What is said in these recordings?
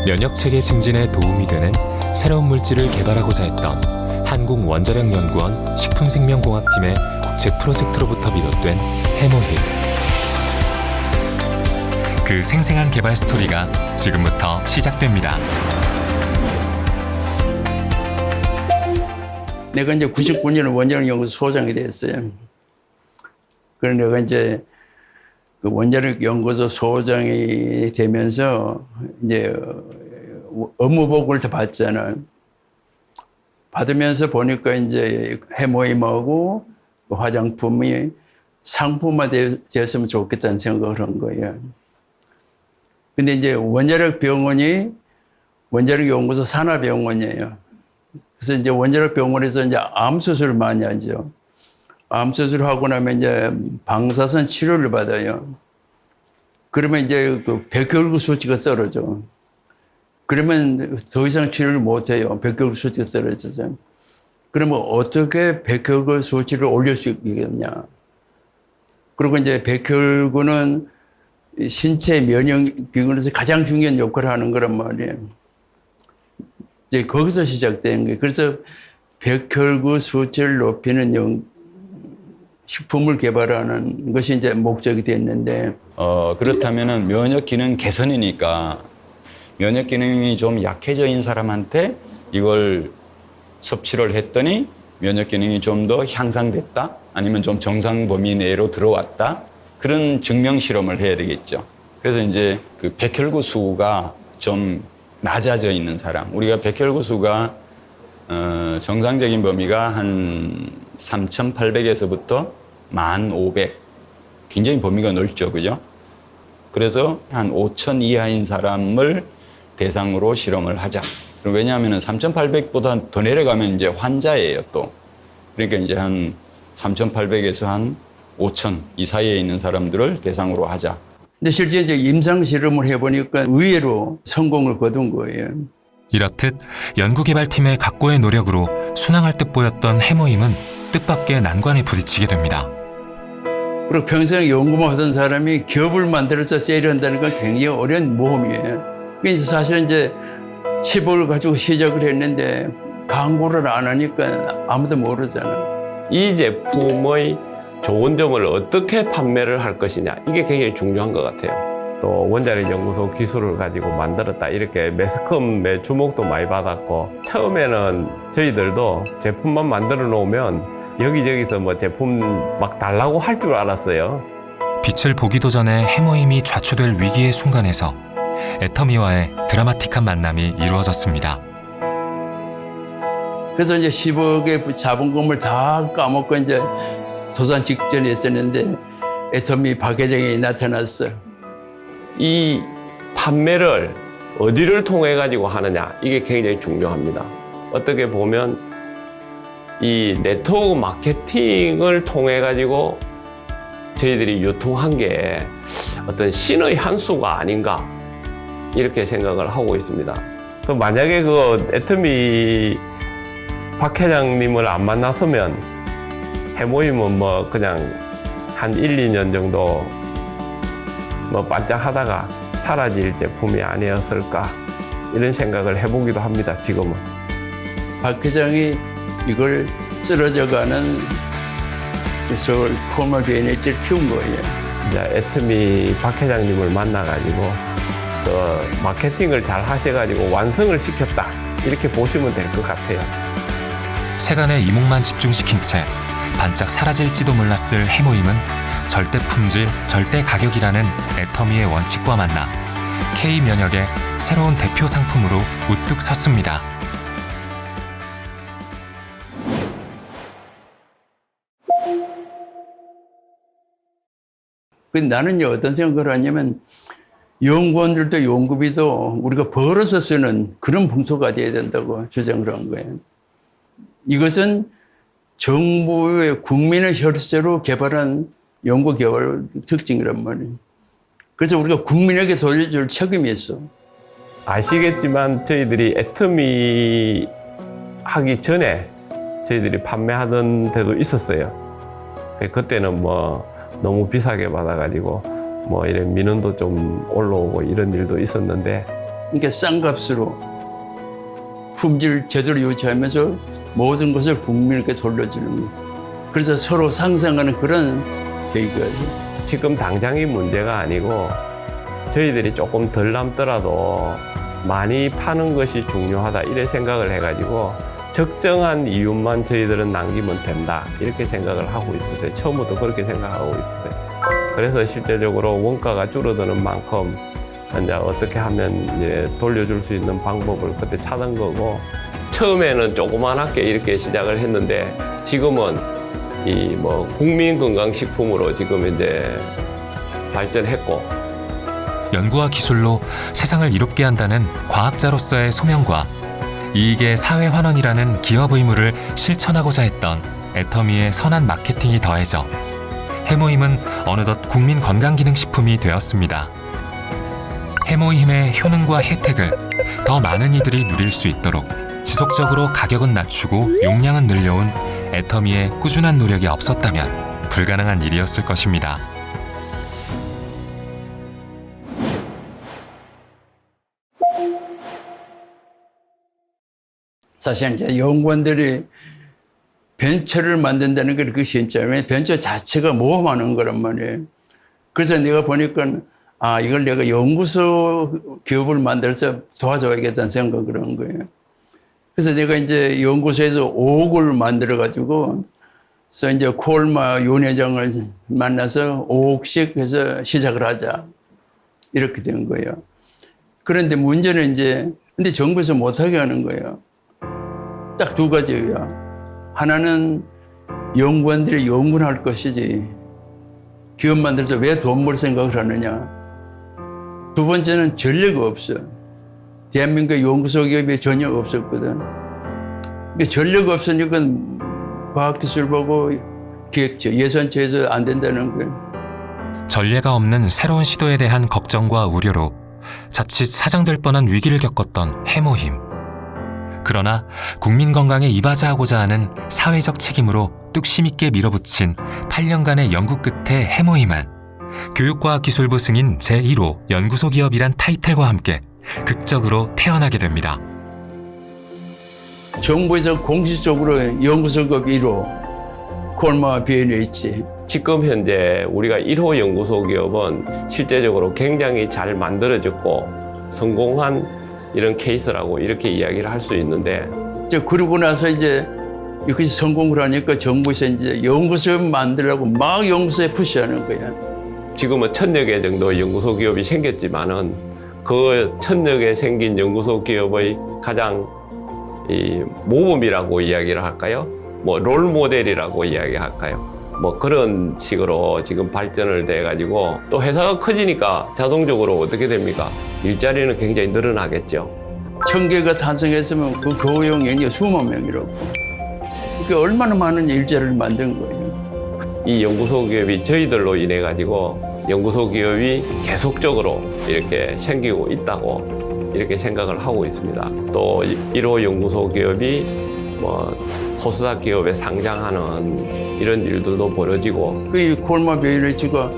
면역체계 증진에 도움이 되는 새로운 물질을 개발하고자 했던 한국원자력연구원 식품생명공학팀의 국책 프로젝트로부터 비롯된 해모힐. 그 생생한 개발 스토리가 지금부터 시작됩니다. 내가 이제 99년에 원자력연구소 소장이 됐어요. 그래서 내가 이제 그 원자력연구소 소장이 되면서 이제 업무보고를 다 받잖아. 받으면서 보니까 이제 해모임하고 화장품이 상품화되었으면 좋겠다는 생각을 한 거예요. 근데 이제 원자력병원이 원자력연구소 산하병원이에요. 그래서 이제 원자력병원에서 이제 암 수술을 많이 하죠. 암 수술을 하고 나면 이제 방사선 치료를 받아요. 그러면 이제 그 백혈구 수치가 떨어져. 그러면 더 이상 치료를 못 해요. 백혈구 수치가 떨어져서. 그러면 어떻게 백혈구 수치를 올릴 수 있겠냐. 그리고 이제 백혈구는 신체 면역기관에서 가장 중요한 역할을 하는 거란 말이에요. 이제 거기서 시작된 거예요. 그래서 백혈구 수치를 높이는 식품을 개발하는 것이 이제 목적이 됐는데. 그렇다면은 면역 기능 개선이니까 면역 기능이 좀 약해져 있는 사람한테 이걸 섭취를 했더니 면역 기능이 좀 더 향상됐다? 아니면 좀 정상 범위 내로 들어왔다? 그런 증명 실험을 해야 되겠죠. 그래서 이제 그 백혈구 수가 좀 낮아져 있는 사람. 우리가 백혈구 수가 정상적인 범위가 한 3,800에서부터 1,500. 굉장히 범위가 넓죠, 그죠? 그래서 한 5,000 이하인 사람을 대상으로 실험을 하자. 왜냐하면 3,800보다 더 내려가면 이제 환자예요, 또. 그러니까 이제 한 3,800에서 한 5,000 이 사이에 있는 사람들을 대상으로 하자. 근데 실제 이제 임상 실험을 해보니까 의외로 성공을 거둔 거예요. 이렇듯 연구개발팀의 각고의 노력으로 순항할 듯 보였던 해모임은 뜻밖의 난관에 부딪히게 됩니다. 그리고 평생 연구만 하던 사람이 기업을 만들어서 세일한다는 건 굉장히 어려운 모험이에요. 그래서 사실은 이제 10억을 가지고 시작을 했는데 광고를 안 하니까 아무도 모르잖아. 이 제품의 좋은 점을 어떻게 판매를 할 것이냐, 이게 굉장히 중요한 것 같아요. 또 원자력연구소 기술을 가지고 만들었다, 이렇게 매스컴의 주목도 많이 받았고, 처음에는 저희들도 제품만 만들어 놓으면 여기저기서 뭐 제품 막 달라고 할 줄 알았어요. 빛을 보기도 전에 해모임이 좌초될 위기의 순간에서 애터미와의 드라마틱한 만남이 이루어졌습니다. 그래서 이제 10억의 자본금을 다 까먹고 이제 도산 직전에 있었는데 애터미 박 회장이 나타났어요. 이 판매를 어디를 통해 가지고 하느냐, 이게 굉장히 중요합니다. 어떻게 보면 이 네트워크 마케팅을 통해 가지고 저희들이 유통한 게 어떤 신의 한 수가 아닌가, 이렇게 생각을 하고 있습니다. 그 만약에 그 애터미 박 회장님을 안 만났으면 해모임은 뭐 그냥 한 1, 2년 정도 뭐 반짝하다가 사라질 제품이 아니었을까, 이런 생각을 해보기도 합니다, 지금은. 박 회장이 이걸 쓰러져가는 서울 포멀비엔에지를 키운 거예요. 이제 애터미 박 회장님을 만나가지고 마케팅을 잘 하셔가지고 완성을 시켰다, 이렇게 보시면 될 것 같아요. 세간의 이목만 집중시킨 채 반짝 사라질지도 몰랐을 해모임은 절대 품질, 절대 가격이라는 애터미의 원칙과 만나 K면역의 새로운 대표 상품으로 우뚝 섰습니다. 나는 어떤 생각을 하냐면 연구원들도 연구비도 우리가 벌어서 쓰는 그런 봉투가 돼야 된다고 주장을 한 거예요. 이것은 정부의 국민의 혈세로 개발한 연구개발 특징이란 말이에요. 그래서 우리가 국민에게 돌려줄 책임이 있어. 아시겠지만 저희들이 애터미 하기 전에 저희들이 판매하던 데도 있었어요. 그때는 뭐 너무 비싸게 받아가지고 뭐 이런 민원도 좀 올라오고 이런 일도 있었는데, 그러니까 싼 값으로 품질 제대로 유지하면서 모든 것을 국민에게 돌려주는 거. 그래서 서로 상생하는 그런 계기거든요. 지금 당장이 문제가 아니고 저희들이 조금 덜 남더라도 많이 파는 것이 중요하다 이래 생각을 해가지고 적정한 이윤만 저희들은 남기면 된다 이렇게 생각을 하고 있었어요. 처음부터 그렇게 생각하고 있었어요. 그래서 실제적으로 원가가 줄어드는 만큼 이제 어떻게 하면 이제 돌려줄 수 있는 방법을 그때 찾은 거고, 처음에는 조그만하게 이렇게 시작을 했는데 지금은 이 뭐 국민건강식품으로 지금 이제 발전했고, 연구와 기술로 세상을 이롭게 한다는 과학자로서의 소명과 이익의 사회 환원이라는 기업 의무를 실천하고자 했던 애터미의 선한 마케팅이 더해져 해모임은 어느덧 국민건강기능식품이 되었습니다. 해모임의 효능과 혜택을 더 많은 이들이 누릴 수 있도록 지속적으로 가격은 낮추고 용량은 늘려온 애터미의 꾸준한 노력이 없었다면 불가능한 일이었을 것입니다. 사실 이제 연구원들이 벤처를 만든다는 게 그렇게 쉽잖아요. 벤처 자체가 모험하는 거란 말이에요. 그래서 내가 보니까 이걸 내가 연구소 기업을 만들어서 도와줘야겠다는 생각을 한 거예요. 그래서 내가 이제 연구소에서 5억을 만들어가지고, 그래서 이제 콜마 윤 회장을 만나서 5억씩 해서 시작을 하자. 이렇게 된 거예요. 그런데 문제는 이제, 근데 정부에서 못하게 하는 거예요. 딱 두 가지예요. 하나는 연구원들이 연구를 할 것이지, 기업 만들어서 왜 돈 벌 생각을 하느냐. 두 번째는 전례가 없어. 대한민국의 연구소 기업이 전혀 없었거든. 그러니까 전례가 없으니까 과학기술보고 기획처, 예산처에서 안 된다는 거예요. 전례가 없는 새로운 시도에 대한 걱정과 우려로 자칫 사장될 뻔한 위기를 겪었던 해모힘. 그러나 국민 건강에 이바지하고자 하는 사회적 책임으로 뚝심 있게 밀어붙인 8년간의 연구 끝에 해모힘은 교육과학기술부 승인 제1호 연구소 기업이란 타이틀과 함께 극적으로 태어나게 됩니다. 정부에서 공식적으로 연구소 기업 1호 콜마 BNH. 지금 현재 우리가 1호 연구소 기업은 실제적으로 굉장히 잘 만들어졌고 성공한 이런 케이스라고 이렇게 이야기를 할 수 있는데, 그러고 나서 이제 이것이 성공을 하니까 정부에서 이제 연구소 만들려고 막 연구소에 푸시하는 거야. 지금은 1000여 개 정도 연구소 기업이 생겼지만은 그 1000여 개 생긴 연구소 기업의 가장 이 모범이라고 이야기를 할까요? 뭐 롤 모델이라고 이야기할까요? 뭐 그런 식으로 지금 발전을 돼 가지고, 또 회사가 커지니까 자동적으로 어떻게 됩니까? 일자리는 굉장히 늘어나겠죠. 1000개가 탄생했으면 그 고용인이 수만 명이라고. 그러니까 얼마나 많은 일자리를 만든 거예요. 이 연구소 기업이 저희들로 인해 가지고 연구소 기업이 계속적으로 이렇게 생기고 있다고 이렇게 생각을 하고 있습니다. 또 1호 연구소 기업이 뭐 코스닥 기업에 상장하는 이런 일들도 벌어지고, 그 콜마 BNH가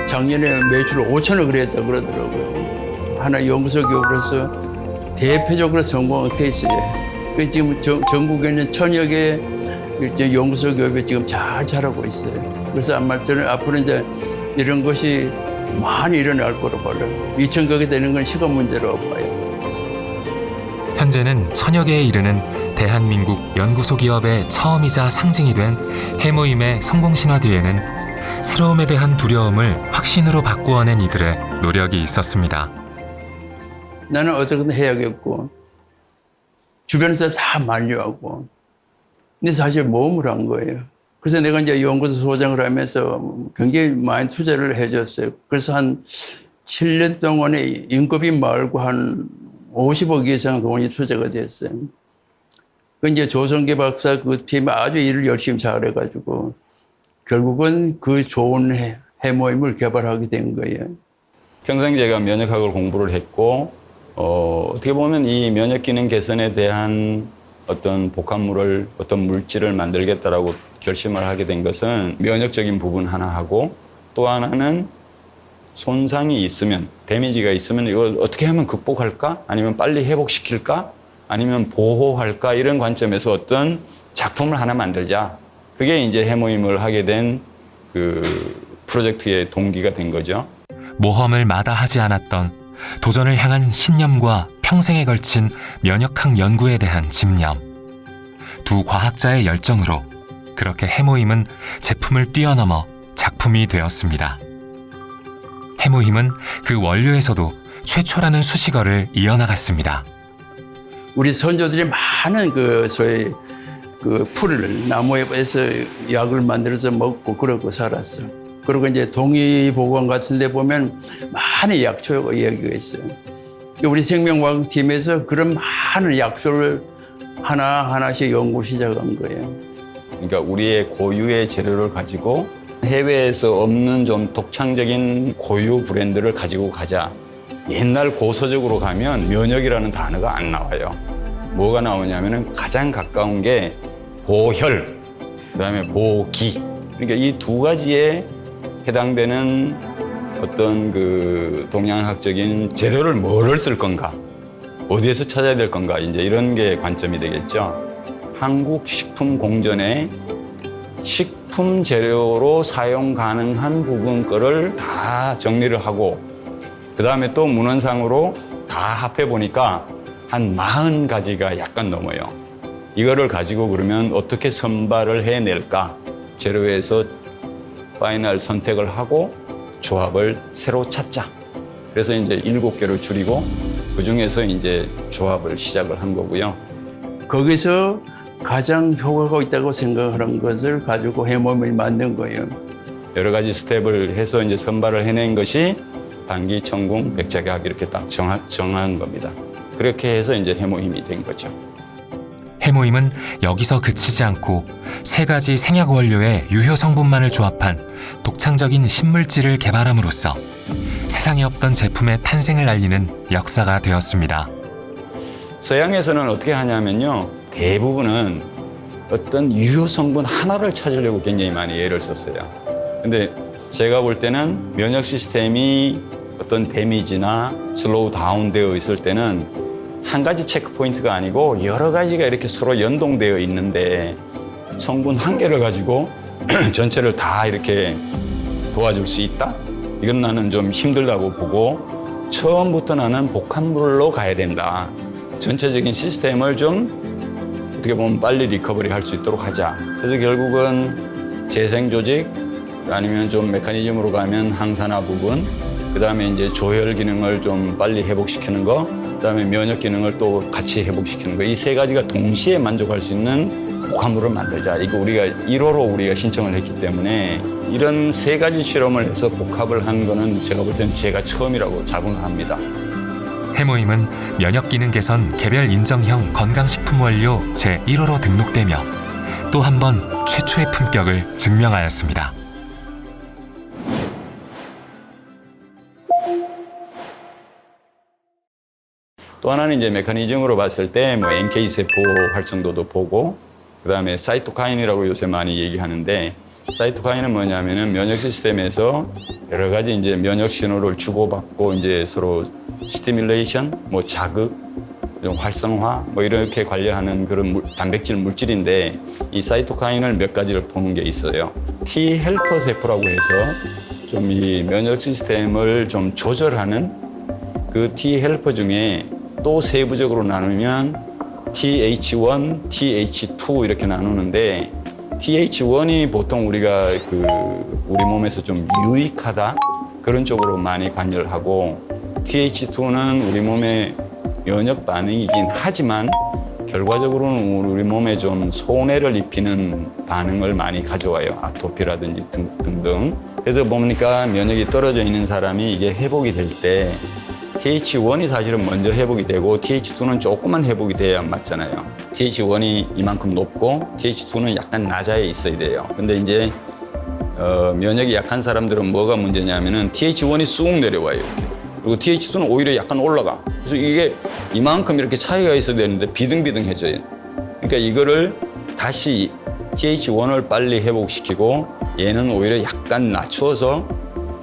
작년에 매출 5천억을 했다 그러더라고요. 하나 연구소 기업으로서 대표적으로 성공한 케이스예요. 그 지금 전국에는 1000여 개 연구소 기업이 지금 잘 자라고 있어요. 그래서 아마 저는 앞으로 이제 이런 것이 많이 일어날 거로 봐요. 2000개가 되는 건 시간 문제라고 봐요. 현재는 1000여 개에 이르는 대한민국 연구소 기업의 처음이자 상징이 된 해모임의 성공 신화 뒤에는 새로움에 대한 두려움을 확신으로 바꾸어낸 이들의 노력이 있었습니다. 나는 어떻게든 해야겠고 주변에서 다 만류하고, 근데 사실 모험을 한 거예요. 그래서 내가 이제 연구소 소장을 하면서 굉장히 많이 투자를 해줬어요. 그래서 한 7년 동안에 인건비 말고 한 50억 이상 돈이 투자가 됐어요. 그 이제 조성기 박사 그 팀이 아주 일을 열심히 잘해가지고 결국은 그 좋은 해모임을 개발하게 된 거예요. 평생 제가 면역학을 공부를 했고, 어떻게 보면 이 면역 기능 개선에 대한 어떤 복합물을, 어떤 물질을 만들겠다라고 결심을 하게 된 것은 면역적인 부분 하나 하고, 또 하나는 손상이 있으면, 데미지가 있으면 이걸 어떻게 하면 극복할까? 아니면 빨리 회복시킬까? 아니면 보호할까? 이런 관점에서 어떤 작품을 하나 만들자. 그게 이제 해모임을 하게 된 그 프로젝트의 동기가 된 거죠. 모험을 마다하지 않았던 도전을 향한 신념과 평생에 걸친 면역학 연구에 대한 집념. 두 과학자의 열정으로 그렇게 해모임은 제품을 뛰어넘어 작품이 되었습니다. 해모임은 그 원료에서도 최초라는 수식어를 이어나갔습니다. 우리 선조들이 많은 그 소위 그 풀을 나무에서 약을 만들어서 먹고 그러고 살았어. 그리고 이제 동의보건 같은 데 보면 많은 약초가 이야기가 있어요. 우리 생명과학팀에서 그런 많은 약초를 하나하나씩 연구 시작한 거예요. 그러니까 우리의 고유의 재료를 가지고 해외에서 없는 좀 독창적인 고유 브랜드를 가지고 가자. 옛날 고서적으로 가면 면역이라는 단어가 안 나와요. 뭐가 나오냐면은 가장 가까운 게 보혈, 그다음에 보기. 그러니까 이 두 가지에 해당되는 어떤 그 동양학적인 재료를 뭐를 쓸 건가, 어디에서 찾아야 될 건가, 이제 이런 게 관점이 되겠죠. 한국식품공전에 식품 재료로 사용 가능한 부분 거를 다 정리를 하고, 그 다음에 또 문헌상으로 다 합해 보니까 한 40가지가 약간 넘어요. 이거를 가지고 그러면 어떻게 선발을 해낼까? 재료에서 파이널 선택을 하고 조합을 새로 찾자. 그래서 이제 7개를 줄이고 그 중에서 이제 조합을 시작을 한 거고요. 거기서 가장 효과가 있다고 생각하는 것을 가지고 해모임을 만든 거예요. 여러 가지 스텝을 해서 이제 선발을 해낸 것이 당기, 청궁, 백작약 이렇게 딱 정한 겁니다. 그렇게 해서 이제 해모임이 된 거죠. 해모임은 여기서 그치지 않고 3가지 생약 원료의 유효 성분만을 조합한 독창적인 신물질을 개발함으로써 세상에 없던 제품의 탄생을 알리는 역사가 되었습니다. 서양에서는 어떻게 하냐면요, 대부분은 어떤 유효 성분 하나를 찾으려고 굉장히 많이 애를 썼어요. 근데 제가 볼 때는 면역 시스템이 어떤 데미지나 슬로우 다운 되어 있을 때는 한 가지 체크 포인트가 아니고 여러 가지가 이렇게 서로 연동되어 있는데 성분 한 개를 가지고 전체를 다 이렇게 도와줄 수 있다? 이건 나는 좀 힘들다고 보고 처음부터 나는 복합물로 가야 된다. 전체적인 시스템을 좀 어떻게 보면 빨리 리커버리 할 수 있도록 하자. 그래서 결국은 재생 조직 아니면 좀 메커니즘으로 가면 항산화 부분, 그 다음에 이제 조혈 기능을 좀 빨리 회복시키는 거, 그 다음에 면역 기능을 또 같이 회복시키는 거. 이 3가지가 동시에 만족할 수 있는 복합물을 만들자. 이거 우리가 1호로 우리가 신청을 했기 때문에 이런 3가지 실험을 해서 복합을 한 거는 제가 볼 때는 제가 처음이라고 자부합니다. 해모임은 면역기능 개선 개별 인정형 건강식품 원료 제1호로 등록되며 또 한 번 최초의 품격을 증명하였습니다. 또 하나는 이제 메커니즘으로 봤을 때 뭐 NK 세포 활성도도 보고, 그다음에 사이토카인이라고 요새 많이 얘기하는데, 사이토카인은 뭐냐면은 면역 시스템에서 여러 가지 이제 면역 신호를 주고받고 이제 서로 스티뮬레이션, 뭐 자극, 좀 활성화 뭐 이렇게 관련하는 그런 단백질 물질인데, 이 사이토카인을 몇 가지를 보는 게 있어요. T 헬퍼 세포라고 해서 좀 이 면역 시스템을 좀 조절하는 그 T 헬퍼 중에 또 세부적으로 나누면 TH1, TH2 이렇게 나누는데, TH1이 보통 우리가 우리 몸에서 좀 유익하다 그런 쪽으로 많이 관여를 하고, TH2는 우리 몸의 면역 반응이긴 하지만 결과적으로는 우리 몸에 좀 손해를 입히는 반응을 많이 가져와요. 아토피라든지 등등. 그래서 보니까 면역이 떨어져 있는 사람이 이게 회복이 될 때 TH1이 사실은 먼저 회복이 되고 TH2는 조금만 회복이 돼야 맞잖아요. TH1이 이만큼 높고 TH2는 약간 낮아야 있어야 돼요. 근데 이제 면역이 약한 사람들은 뭐가 문제냐면은 TH1이 쑥 내려와요. 이렇게. 그리고 TH2는 오히려 약간 올라가. 그래서 이게 이만큼 이렇게 차이가 있어야 되는데 비등비등해져요. 그러니까 이거를 다시 TH1을 빨리 회복시키고 얘는 오히려 약간 낮추어서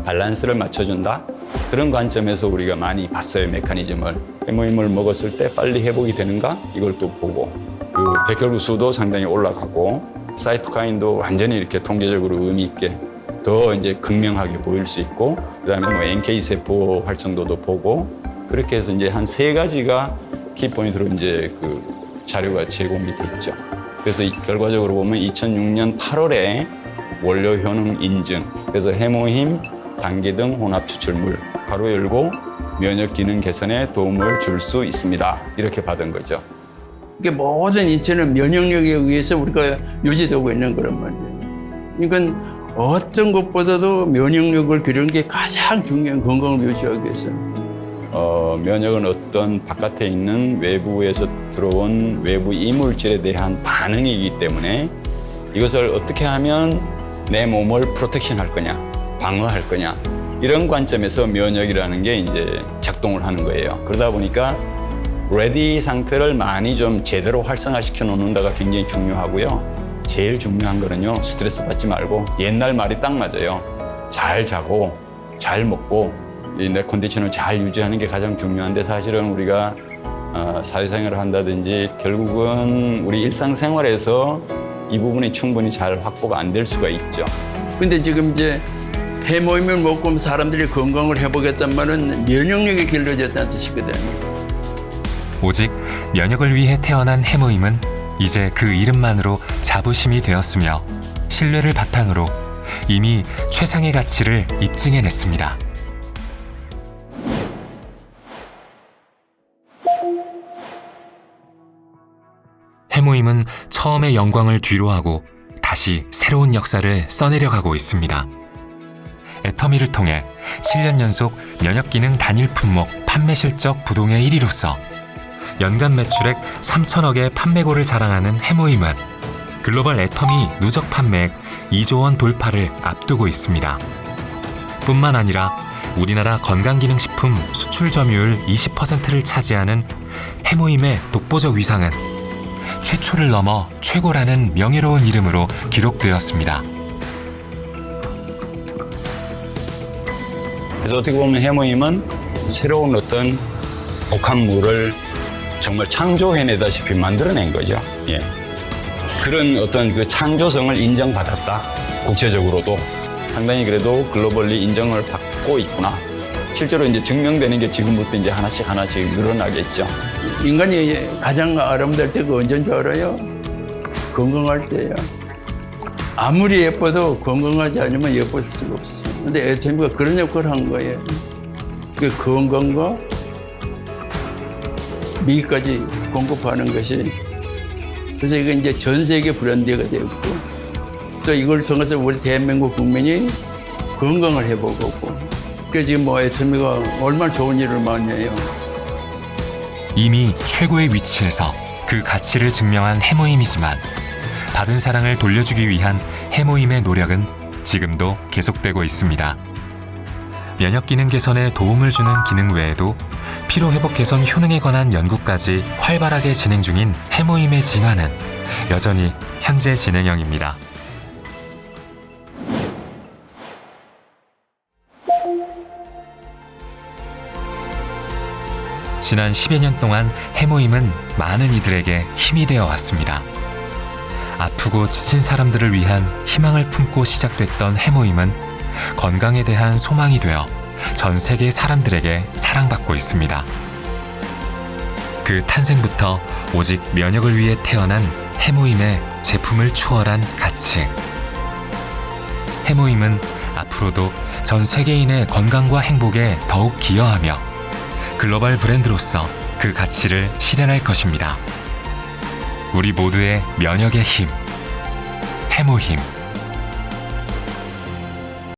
밸런스를 맞춰준다. 그런 관점에서 우리가 많이 봤어요, 메커니즘을. 해모임을 먹었을 때 빨리 회복이 되는가? 이걸 또 보고, 그 백혈구수도 상당히 올라가고, 사이토카인도 완전히 이렇게 통계적으로 의미 있게 더 이제 극명하게 보일 수 있고, 그다음에 뭐 NK 세포 활성도도 보고, 그렇게 해서 이제 한 3가지가 키포인트로 이제 그 자료가 제공이 됐죠. 그래서 결과적으로 보면 2006년 8월에 원료 효능 인증, 그래서 해모힘, 단기 등 혼합 추출물, 가로 열고 면역 기능 개선에 도움을 줄 수 있습니다. 이렇게 받은 거죠. 이게 모든 인체는 면역력에 의해서 우리가 유지되고 있는 거란 말이에요. 그러니까 어떤 것보다도 면역력을 기르는 게 가장 중요한 건강을 유지하기 위해서. 면역은 어떤 바깥에 있는 외부에서 들어온 외부 이물질에 대한 반응이기 때문에 이것을 어떻게 하면 내 몸을 프로텍션 할 거냐, 방어할 거냐, 이런 관점에서 면역이라는 게 이제 작동을 하는 거예요. 그러다 보니까 레디 상태를 많이 좀 제대로 활성화시켜 놓는다가 굉장히 중요하고요. 제일 중요한 거는요, 스트레스 받지 말고, 옛날 말이 딱 맞아요. 잘 자고 잘 먹고 내 컨디션을 잘 유지하는 게 가장 중요한데, 사실은 우리가 사회생활을 한다든지 결국은 우리 일상생활에서 이 부분이 충분히 잘 확보가 안 될 수가 있죠. 근데 지금 이제 해모임을 먹고 사람들이 건강을 회복했단 말은 면역력이 길러졌다는 뜻이거든요. 오직 면역을 위해 태어난 해모임은 이제 그 이름만으로 자부심이 되었으며 신뢰를 바탕으로 이미 최상의 가치를 입증해냈습니다. 해모임은 처음의 영광을 뒤로하고 다시 새로운 역사를 써내려가고 있습니다. 애터미를 통해 7년 연속 면역기능 단일 품목 판매 실적 부동의 1위로서 연간 매출액 3천억의 판매고를 자랑하는 해모임은 글로벌 애터미 누적 판매액 2조 원 돌파를 앞두고 있습니다. 뿐만 아니라 우리나라 건강기능식품 수출 점유율 20%를 차지하는 해모임의 독보적 위상은 최초를 넘어 최고라는 명예로운 이름으로 기록되었습니다. 그래서 어떻게 보면 해모임은 새로운 어떤 복합물을 정말 창조해내다시피 만들어낸 거죠. 예. 그런 어떤 그 창조성을 인정받았다. 국제적으로도 상당히 그래도 글로벌리 인정을 받고 있구나. 실제로 이제 증명되는 게 지금부터 이제 하나씩 늘어나겠죠. 인간이 가장 아름다울 때가 언제인 줄 알아요? 건강할 때야. 아무리 예뻐도 건강하지 않으면 예뻐질 수가 없어. 근데 애터미가 그런 역할을 한 거예요. 그 건강과 미까지 공급하는 것이. 그래서 이게 이제 전 세계 브랜드가 되었고, 또 이걸 통해서 우리 대한민국 국민이 건강을 회복하고, 그래서 지금 뭐 애터미가 얼마나 좋은 일을 많이 해요. 이미 최고의 위치에서 그 가치를 증명한 해모임이지만 받은 사랑을 돌려주기 위한 해모임의 노력은 지금도 계속되고 있습니다. 면역기능 개선에 도움을 주는 기능 외에도 피로회복 개선 효능에 관한 연구까지 활발하게 진행 중인 해모임의 진화는 여전히 현재 진행형입니다. 지난 10여 년 동안 해모임은 많은 이들에게 힘이 되어 왔습니다. 아프고 지친 사람들을 위한 희망을 품고 시작됐던 해모임은 건강에 대한 소망이 되어 전 세계 사람들에게 사랑받고 있습니다. 그 탄생부터 오직 면역을 위해 태어난 해모임의 제품을 초월한 가치. 해모임은 앞으로도 전 세계인의 건강과 행복에 더욱 기여하며 글로벌 브랜드로서 그 가치를 실현할 것입니다. 우리 모두의 면역의 힘, 해모힘.